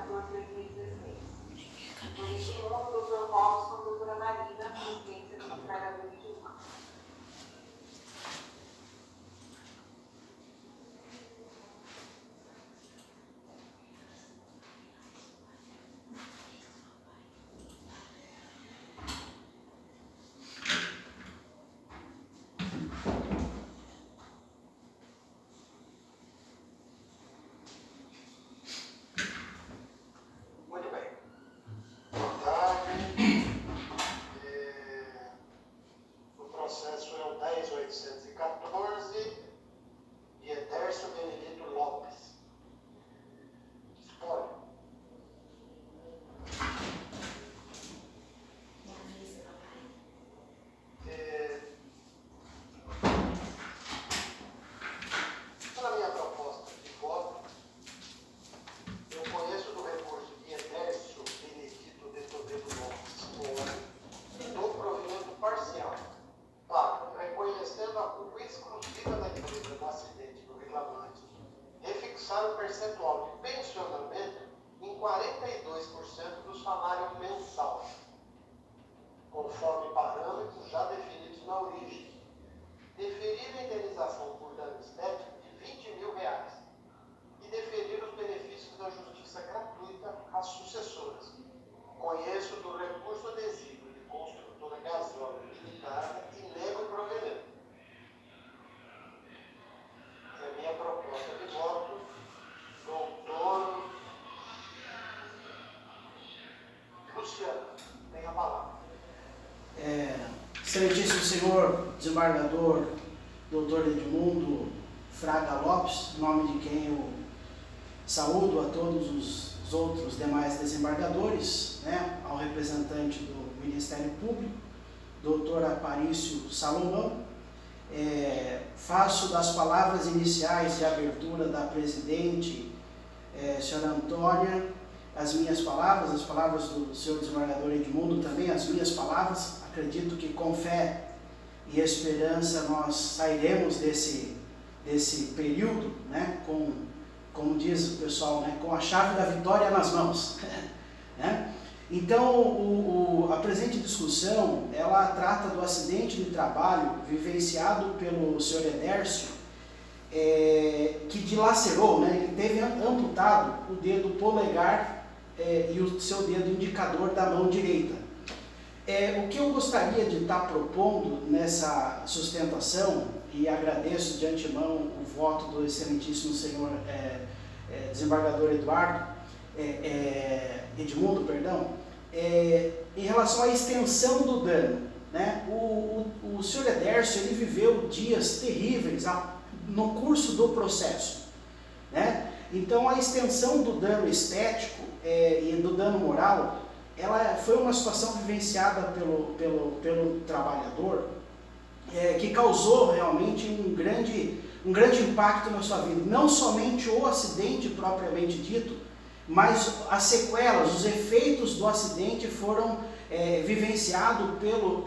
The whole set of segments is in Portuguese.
14/2016. Por isso, o Dr. Robson, doutora Marina, presidente do desembargador de Mão. conforme parâmetros já definidos na origem. Deferir a indenização por dano estético de R$ 20.000 e deferir os benefícios da justiça gratuita às sucessoras. Conheço do recurso adesivo de construtora Gasóleo Limitada e nego o provimento. É a minha proposta de voto, doutor Luciano. Tem a palavra. Excelentíssimo senhor desembargador doutor Edmundo Fraga Lopes, em nome de quem eu saúdo a todos os outros demais desembargadores, ao representante do Ministério Público, doutor Aparício Salomão, faço das palavras iniciais de abertura da presidente, senhora Antônia, as minhas palavras, as palavras do senhor desembargador Edmundo também, as minhas palavras. Acredito que com fé e esperança nós sairemos desse período, como diz o pessoal, com a chave da vitória nas mãos. Então, a presente discussão, ela trata do acidente de trabalho vivenciado pelo senhor Edércio, que dilacerou, ele teve amputado o dedo polegar e o seu dedo indicador da mão direita. O que eu gostaria de estar propondo nessa sustentação, e agradeço de antemão o voto do excelentíssimo senhor desembargador Edmundo, em relação à extensão do dano. O senhor Edércio, ele viveu dias terríveis no curso do processo. Então, a extensão do dano estético e do dano moral, ela foi uma situação vivenciada pelo trabalhador que causou realmente um grande impacto na sua vida. Não somente o acidente propriamente dito, mas as sequelas, os efeitos do acidente foram vivenciados pelo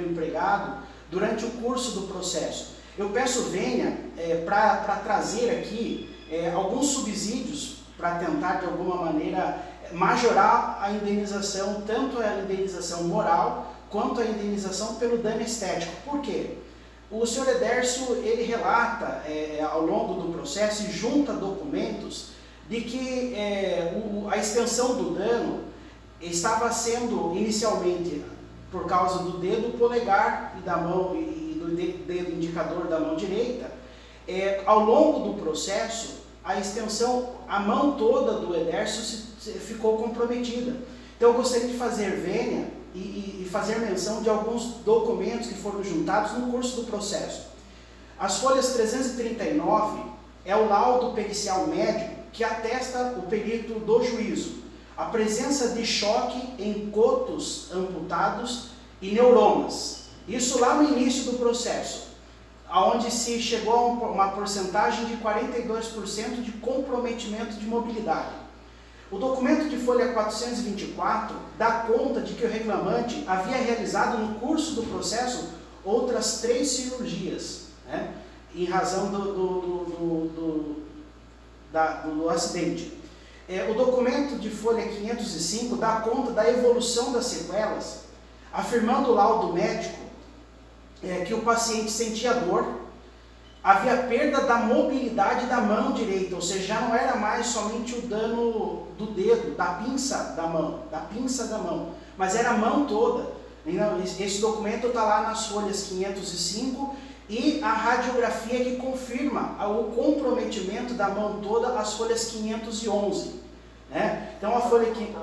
empregado durante o curso do processo. Eu peço vênia para trazer aqui alguns subsídios para tentar de alguma maneira majorar a indenização, tanto a indenização moral quanto a indenização pelo dano estético. Por quê? O senhor Edércio, ele relata ao longo do processo e junta documentos de que a extensão do dano estava sendo inicialmente por causa do dedo polegar e da mão e do dedo indicador da mão direita. Ao longo do processo, a extensão, a mão toda do Edércio ficou comprometida. Então eu gostaria de fazer vênia e fazer menção de alguns documentos que foram juntados no curso do processo. As folhas 339 é o laudo pericial médico que atesta o perito do juízo, a presença de choque em cotos amputados e neuromas. Isso lá no início do processo, onde se chegou a uma porcentagem de 42% de comprometimento de mobilidade. O documento de folha 424 dá conta de que o reclamante havia realizado no curso do processo outras 3 cirurgias, em razão do acidente. O documento de folha 505 dá conta da evolução das sequelas, afirmando o laudo médico que o paciente sentia dor, havia perda da mobilidade da mão direita, ou seja, já não era mais somente o dano do dedo, da pinça da mão, mas era a mão toda. Esse documento está lá nas folhas 505 e a radiografia que confirma o comprometimento da mão toda, as folhas 511. Né? Então a folha aqui...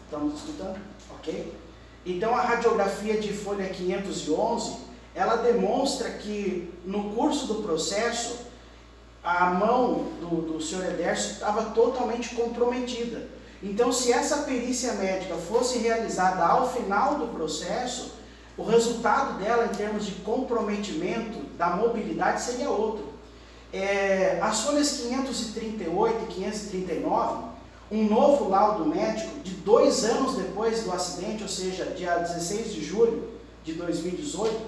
Estamos escutando? Ok? Então a radiografia de folha 511, ela demonstra que no curso do processo, a mão do senhor Edércio estava totalmente comprometida. Então, se essa perícia médica fosse realizada ao final do processo, o resultado dela em termos de comprometimento da mobilidade seria outro. As folhas 538 e 539, um novo laudo médico de 2 anos depois do acidente, ou seja, dia 16 de julho de 2018,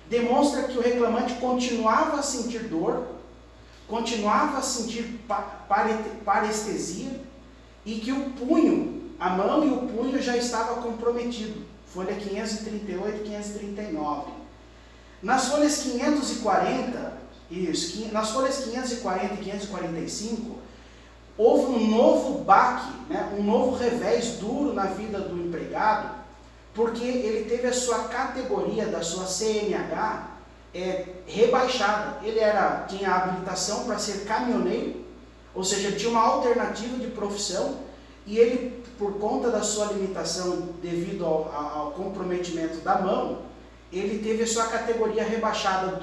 demonstra que o reclamante continuava a sentir dor, continuava a sentir parestesia, e que o punho, a mão e o punho já estava comprometido. Folha 538 e 539. Nas folhas 540 e 545, houve um novo baque, né, um novo revés duro na vida do empregado, porque ele teve a sua categoria da sua CNH rebaixada. Ele tinha habilitação para ser caminhoneiro, ou seja, tinha uma alternativa de profissão, e ele, por conta da sua limitação devido ao comprometimento da mão, ele teve a sua categoria rebaixada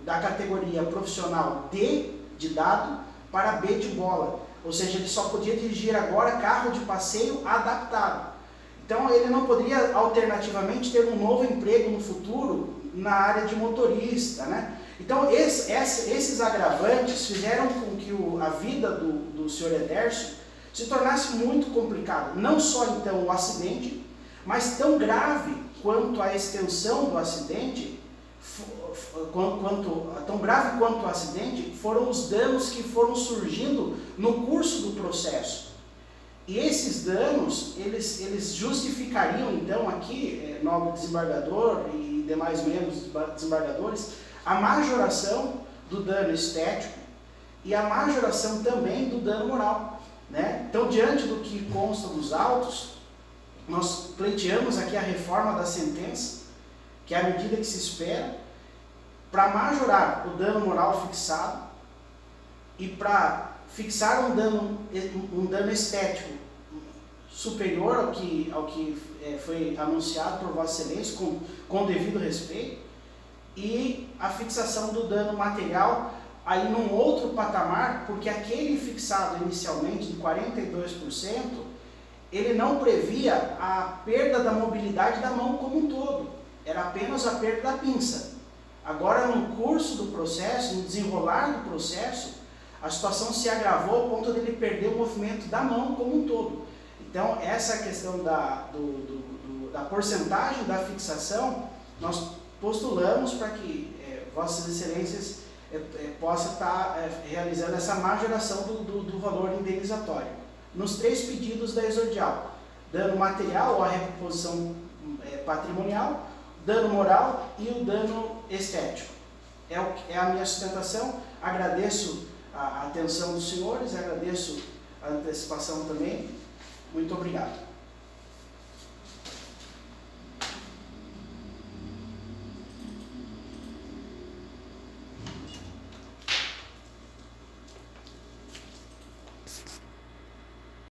da categoria profissional D de dado para B de bola. Ou seja, ele só podia dirigir agora carro de passeio adaptado. Então ele não poderia alternativamente ter um novo emprego no futuro na área de motorista, né? Então esses agravantes fizeram com que a vida do senhor Edércio se tornasse muito complicada. Não só então o acidente, mas tão grave quanto a extensão do acidente, tão grave quanto o acidente foram os danos que foram surgindo no curso do processo. E esses danos, eles justificariam então aqui, nobre desembargador e demais membros desembargadores, a majoração do dano estético e a majoração também do dano moral. Né? Então, diante do que consta dos autos, nós pleiteamos aqui a reforma da sentença, que é a medida que se espera, para majorar o dano moral fixado e para fixar um dano estético superior ao que foi anunciado por Vossa Excelência, com devido respeito, e a fixação do dano material aí num outro patamar, porque aquele fixado inicialmente de 42%, ele não previa a perda da mobilidade da mão como um todo, era apenas a perda da pinça. Agora, no curso do processo, no desenrolar do processo, a situação se agravou ao ponto de ele perder o movimento da mão como um todo. Então, essa questão da porcentagem da fixação, nós postulamos para que Vossas Excelências possa estar realizando essa majoração do valor indenizatório. Nos 3 pedidos da exordial: dano material ou a reposição patrimonial, dano moral e o dano estético. É a minha sustentação. Agradeço a atenção dos senhores, agradeço a antecipação também. Muito obrigado.